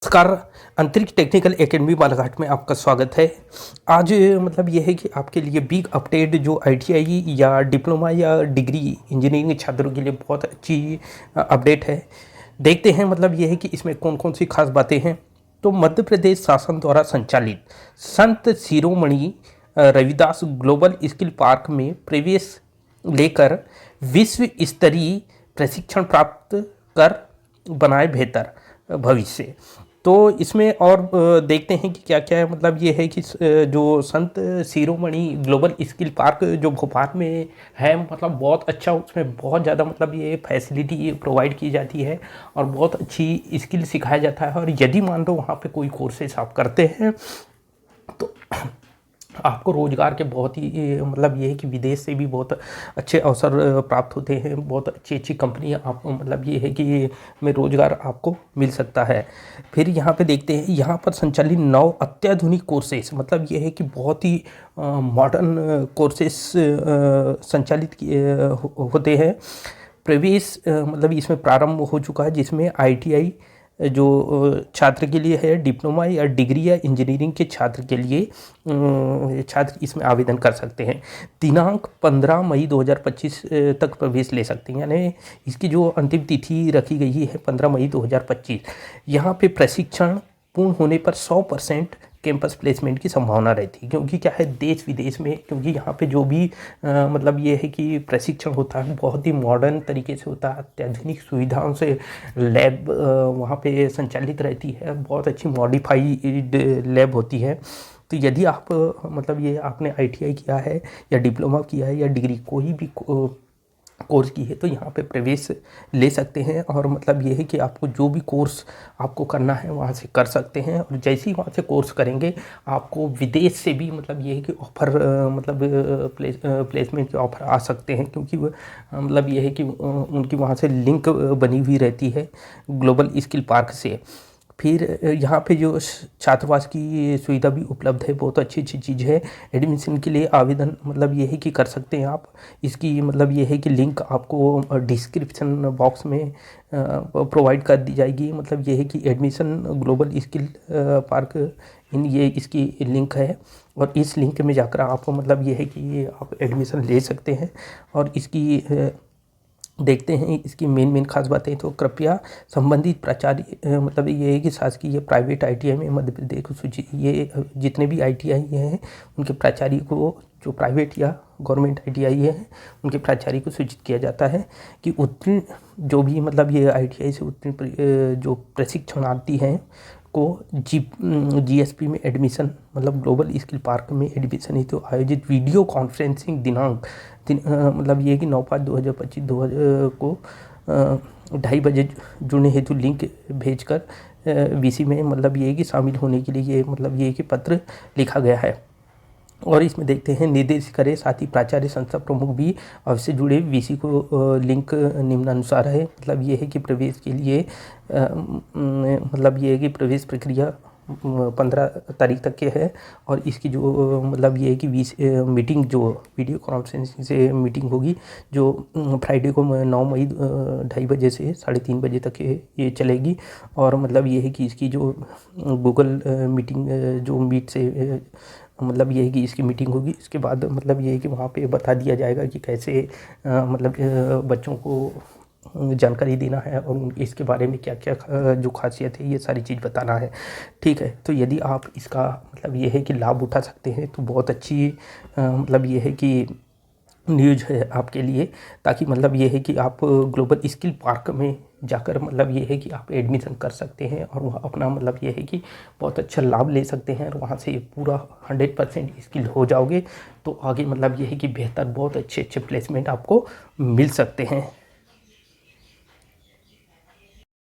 नमस्कार। अंतरिक्ष technical academy Balaghat में आपका स्वागत है। आज मतलब ये है कि आपके लिए बिग अपडेट जो आईटीआई या डिप्लोमा या डिग्री इंजीनियरिंग छात्रों के लिए बहुत अच्छी अपडेट है। देखते हैं मतलब ये है कि इसमें कौन कौन सी खास बातें हैं। तो मध्य प्रदेश शासन द्वारा संचालित Sant Shiromani Ravidas global skill park में प्रवेश लेकर विश्व स्तरीय प्रशिक्षण प्राप्त कर बनाए बेहतर भविष्य। तो इसमें और देखते हैं कि क्या क्या है। मतलब ये है कि जो Sant Shiromani global skill park जो भोपाल में है, मतलब बहुत अच्छा, उसमें बहुत ज़्यादा मतलब ये फैसिलिटी प्रोवाइड की जाती है और बहुत अच्छी स्किल सिखाया जाता है। और यदि मान लो वहाँ पे कोई कोर्सेस आप करते हैं तो आपको रोज़गार के बहुत ही मतलब ये है कि विदेश से भी बहुत अच्छे अवसर प्राप्त होते हैं। बहुत अच्छी अच्छी कंपनियां आपको मतलब ये है कि में रोज़गार आपको मिल सकता है। फिर यहाँ पे देखते हैं, यहाँ पर संचालित 9 अत्याधुनिक कोर्सेस, मतलब ये है कि बहुत ही मॉडर्न कोर्सेस संचालित होते हैं। प्रवेश मतलब इसमें प्रारंभ हो चुका है, जिसमें आईटीआई जो छात्र के लिए है, डिप्लोमा या डिग्री या इंजीनियरिंग के छात्र के लिए छात्र इसमें आवेदन कर सकते हैं। दिनांक 15 मई 2025 तक प्रवेश ले सकते हैं, यानी इसकी जो अंतिम तिथि रखी गई है 15 मई 2025। यहाँ पे प्रशिक्षण पूर्ण होने पर 100% कैंपस प्लेसमेंट की संभावना रहती है, क्योंकि क्या है, देश विदेश में, क्योंकि यहाँ पे जो भी मतलब ये है कि प्रशिक्षण होता है बहुत ही मॉडर्न तरीके से होता है, अत्याधुनिक सुविधाओं से लैब वहाँ पे संचालित रहती है, बहुत अच्छी मॉडिफाइड लैब होती है। तो यदि आप मतलब ये आपने आईटीआई किया है या डिप्लोमा किया है या डिग्री कोई भी कोर्स की है तो यहाँ पे प्रवेश ले सकते हैं। और मतलब ये है कि आपको जो भी कोर्स आपको करना है वहाँ से कर सकते हैं। और जैसे ही वहाँ से कोर्स करेंगे आपको विदेश से भी मतलब ये है कि ऑफ़र मतलब प्लेसमेंट के ऑफ़र आ सकते हैं, क्योंकि मतलब ये है कि उनकी वहाँ से लिंक बनी हुई रहती है ग्लोबल स्किल पार्क से। फिर यहाँ पे जो छात्रावास की सुविधा भी उपलब्ध है, बहुत अच्छी अच्छी चीज़ है। एडमिशन के लिए आवेदन मतलब ये है कि कर सकते हैं आप। इसकी मतलब ये है कि लिंक आपको डिस्क्रिप्शन बॉक्स में प्रोवाइड कर दी जाएगी। मतलब ये है कि एडमिशन ग्लोबल स्किल पार्क इन ये इसकी लिंक है, और इस लिंक में जाकर आप मतलब ये है कि आप एडमिशन ले सकते हैं। और इसकी देखते हैं इसकी मेन खास बातें। तो कृपया संबंधित प्राचार्य मतलब ये है कि शासकीय या प्राइवेट आईटीआई में मध्य प्रदेश को सूची, ये जितने भी आईटीआई हैं उनके प्राचार्य को, जो प्राइवेट या गवर्नमेंट आईटीआई है उनके प्राचार्य को सूचित किया जाता है कि उत्तीर्ण जो भी मतलब ये आईटीआई से उत्तीर्ण जो प्रशिक्षणार्थी हैं को जीएसपी में एडमिशन मतलब ग्लोबल स्किल पार्क में एडमिशन हेतु तो आयोजित वीडियो कॉन्फ्रेंसिंग दिनांक मतलब ये कि 9/5/2025 को 2:30 बजे जुड़ने हेतु लिंक भेजकर वीसी में मतलब ये कि शामिल होने के लिए ये मतलब ये कि पत्र लिखा गया है। और इसमें देखते हैं निर्देशित करें, साथ ही प्राचार्य संस्था प्रमुख भी अवश्य जुड़े। वीसी को लिंक निम्नानुसार है। मतलब ये है कि प्रवेश के लिए मतलब ये है कि प्रवेश प्रक्रिया 15 तारीख तक के है। और इसकी जो मतलब ये है कि मीटिंग जो वीडियो कॉन्फ्रेंसिंग से मीटिंग होगी जो फ्राइडे को 9 मई 2:30 बजे से 3:30 बजे तक ये चलेगी। और मतलब ये है कि इसकी जो गूगल मीटिंग जो मीट से मतलब ये है कि इसकी मीटिंग होगी। इसके बाद मतलब ये है कि वहाँ पे बता दिया जाएगा कि कैसे मतलब बच्चों को जानकारी देना है और इसके बारे में क्या क्या जो खासियत है ये सारी चीज़ बताना है। ठीक है, तो यदि आप इसका मतलब ये है कि लाभ उठा सकते हैं तो बहुत अच्छी मतलब ये है कि न्यूज़ है आपके लिए, ताकि मतलब ये है कि आप ग्लोबल स्किल पार्क में जाकर मतलब ये है कि आप एडमिशन कर सकते हैं और वह अपना मतलब ये है कि बहुत अच्छा लाभ ले सकते हैं। और वहाँ से पूरा 100% स्किल हो जाओगे तो आगे मतलब ये है कि बेहतर बहुत अच्छे अच्छे प्लेसमेंट आपको मिल सकते हैं।